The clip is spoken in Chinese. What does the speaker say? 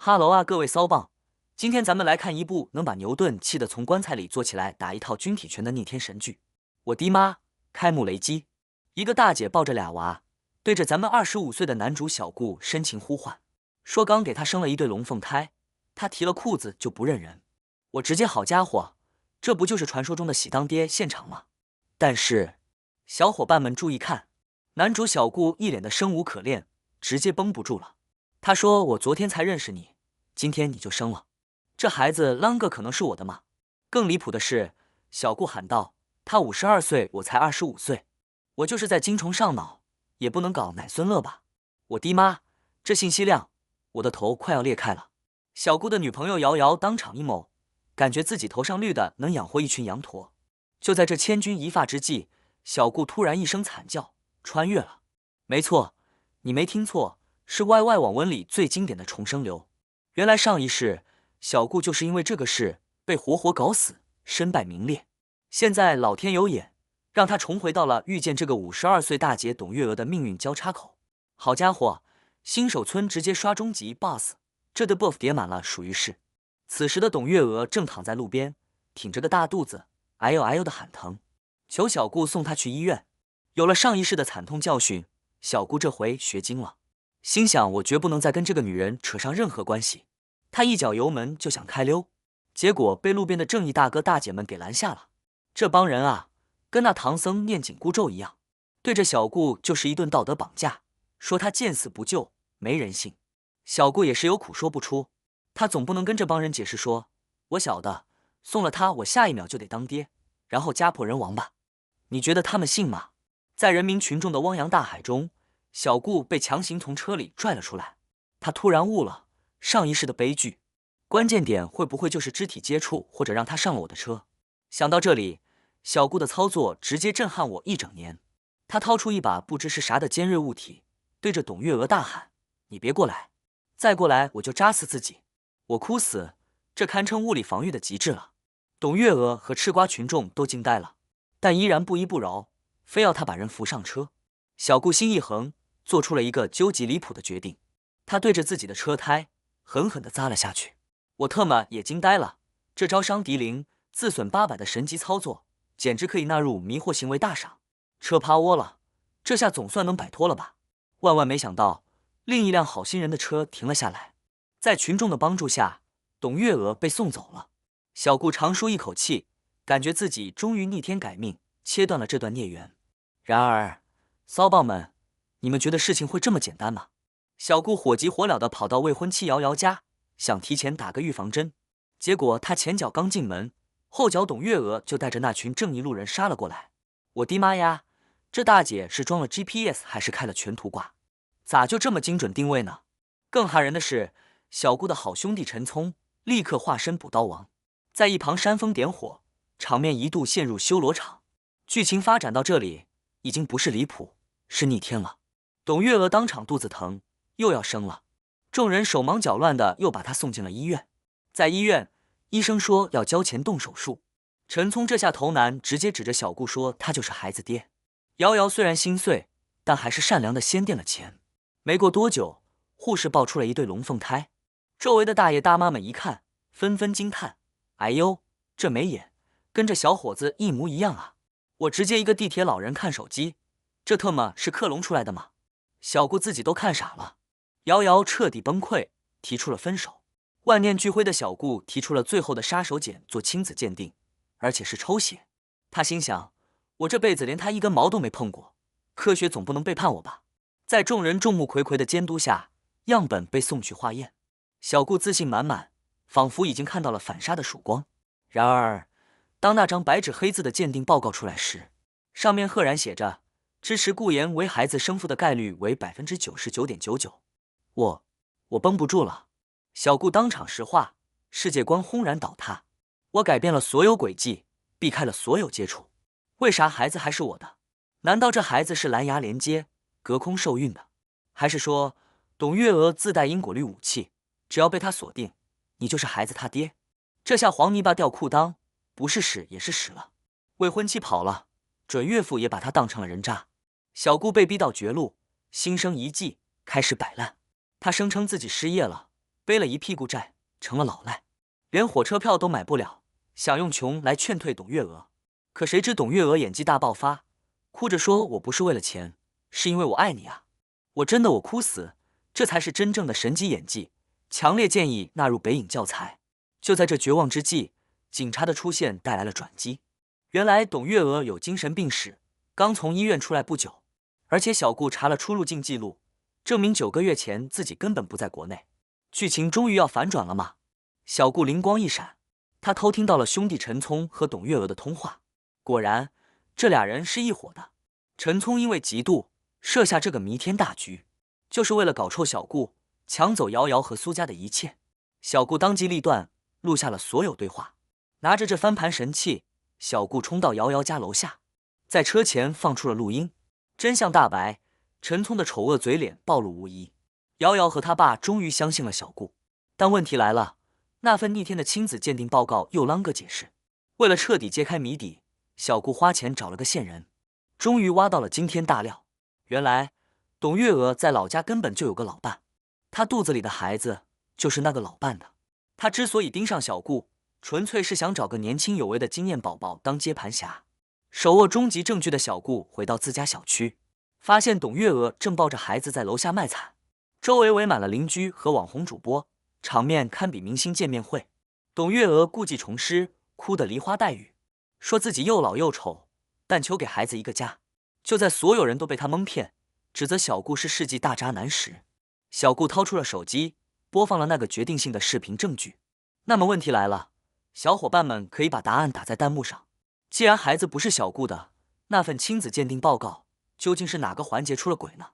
哈喽啊，各位骚棒！今天咱们来看一部能把牛顿气得从棺材里坐起来打一套军体拳的逆天神剧。我的妈！开幕雷击！一个大姐抱着俩娃，对着咱们25岁的男主小顾深情呼唤，说刚给他生了一对龙凤胎，他提了裤子就不认人。我直接好家伙，这不就是传说中的喜当爹现场吗？但是，小伙伴们注意看，男主小顾一脸的生无可恋，直接绷不住了。他说：“我昨天才认识你，今天你就生了，这孩子啷个可能是我的嘛？”更离谱的是，小顾喊道：“他52岁，我才25岁，我就是在精虫上脑，也不能搞奶孙乐吧？”我的妈，这信息量，我的头快要裂开了。小顾的女朋友瑶瑶当场一某，感觉自己头上绿的能养活一群羊驼。就在这千钧一发之际，小顾突然一声惨叫，穿越了。没错，你没听错。是 YY 网文里最经典的重生流。原来上一世，小顾就是因为这个事被活活搞死，身败名裂。现在老天有眼，让他重回到了遇见这个52岁大姐董月娥的命运交叉口。好家伙，新手村直接刷终极 BOSS， 这的 buff 叠满了，属于是。此时的董月娥正躺在路边，挺着个大肚子，哎呦哎呦的喊疼，求小顾送她去医院。有了上一世的惨痛教训，小顾这回学精了。心想我绝不能再跟这个女人扯上任何关系，他一脚油门就想开溜，结果被路边的正义大哥大姐们给拦下了。这帮人啊，跟那唐僧念紧箍咒一样，对着小顾就是一顿道德绑架，说他见死不救，没人性。小顾也是有苦说不出，他总不能跟这帮人解释说，我晓得送了他，我下一秒就得当爹，然后家破人亡吧？你觉得他们信吗？在人民群众的汪洋大海中，小顾被强行从车里拽了出来，他突然悟了上一世的悲剧，关键点会不会就是肢体接触，或者让他上了我的车？想到这里，小顾的操作直接震撼我一整年。他掏出一把不知是啥的尖锐物体，对着董月娥大喊：“你别过来，再过来我就扎死自己！”我哭死，这堪称物理防御的极致了。董月娥和吃瓜群众都惊呆了，但依然不依不饶，非要他把人扶上车。小顾心一横，做出了一个究极离谱的决定，他对着自己的车胎狠狠地砸了下去。我特么也惊呆了，这招伤敌零，自损800的神级操作，简直可以纳入迷惑行为大赏。车趴窝了，这下总算能摆脱了吧？万万没想到，另一辆好心人的车停了下来，在群众的帮助下，董月娥被送走了。小顾长舒一口气，感觉自己终于逆天改命，切断了这段孽缘。然而，骚棒们，你们觉得事情会这么简单吗？小顾火急火燎地跑到未婚妻瑶瑶家，想提前打个预防针，结果他前脚刚进门，后脚董月娥就带着那群正义路人杀了过来。我的妈呀，这大姐是装了 GPS 还是开了全图挂？咋就这么精准定位呢？更吓人的是，小顾的好兄弟陈聪立刻化身补刀王，在一旁煽风点火，场面一度陷入修罗场。剧情发展到这里，已经不是离谱，是逆天了。董月娥当场肚子疼，又要生了，众人手忙脚乱的又把她送进了医院。在医院，医生说要交钱动手术。陈聪这下头难，直接指着小顾说他就是孩子爹。瑶瑶虽然心碎，但还是善良的先垫了钱。没过多久，护士抱出了一对龙凤胎，周围的大爷大妈们一看，纷纷惊叹：“哎呦，这眉眼跟这小伙子一模一样啊！”我直接一个地铁老人看手机，这特么是克隆出来的吗？小顾自己都看傻了，瑶瑶彻底崩溃，提出了分手。万念俱灰的小顾提出了最后的杀手锏做亲子鉴定，而且是抽血。他心想，我这辈子连他一根毛都没碰过，科学总不能背叛我吧？在众人众目睽睽的监督下，样本被送去化验。小顾自信满满，仿佛已经看到了反杀的曙光。然而，当那张白纸黑字的鉴定报告出来时，上面赫然写着支持顾妍为孩子生父的概率为 99.99%。我绷不住了，小顾当场石化，世界观轰然倒塌。我改变了所有轨迹，避开了所有接触，为啥孩子还是我的？难道这孩子是蓝牙连接隔空受孕的？还是说董月娥自带因果律武器，只要被他锁定，你就是孩子他爹？这下黄泥巴掉裤裆，不是屎也是屎了。未婚妻跑了，准岳父也把他当成了人渣。小顾被逼到绝路，心生一计，开始摆烂。他声称自己失业了，背了一屁股债，成了老赖，连火车票都买不了，想用穷来劝退董月娥。可谁知董月娥演技大爆发，哭着说：“我不是为了钱，是因为我爱你啊！我真的我哭死，这才是真正的神级演技，强烈建议纳入北影教材。”就在这绝望之际，警察的出现带来了转机。原来董月娥有精神病史，刚从医院出来不久，而且小顾查了出入境记录，证明9个月前自己根本不在国内。剧情终于要反转了嘛？小顾灵光一闪，他偷听到了兄弟陈聪和董月娥的通话。果然，这俩人是一伙的。陈聪因为嫉妒，设下这个弥天大局，就是为了搞臭小顾，抢走瑶瑶和苏家的一切。小顾当机立断，录下了所有对话。拿着这翻盘神器，小顾冲到瑶瑶家楼下，在车前放出了录音。真相大白，陈聪的丑恶嘴脸暴露无遗。瑶瑶和他爸终于相信了小顾，但问题来了，那份逆天的亲子鉴定报告又啷个解释？为了彻底揭开谜底，小顾花钱找了个线人，终于挖到了惊天大料。原来董月娥在老家根本就有个老伴，她肚子里的孩子就是那个老伴的。她之所以盯上小顾，纯粹是想找个年轻有为的经验宝宝当接盘侠。手握终极证据的小顾回到自家小区，发现董月娥正抱着孩子在楼下卖惨，周围围满了邻居和网红主播，场面堪比明星见面会。董月娥故技重施，哭得梨花带雨，说自己又老又丑，但求给孩子一个家。就在所有人都被他蒙骗，指责小顾是世纪大渣男时，小顾掏出了手机，播放了那个决定性的视频证据。那么问题来了，小伙伴们可以把答案打在弹幕上。既然孩子不是小顾的，那份亲子鉴定报告究竟是哪个环节出了轨呢？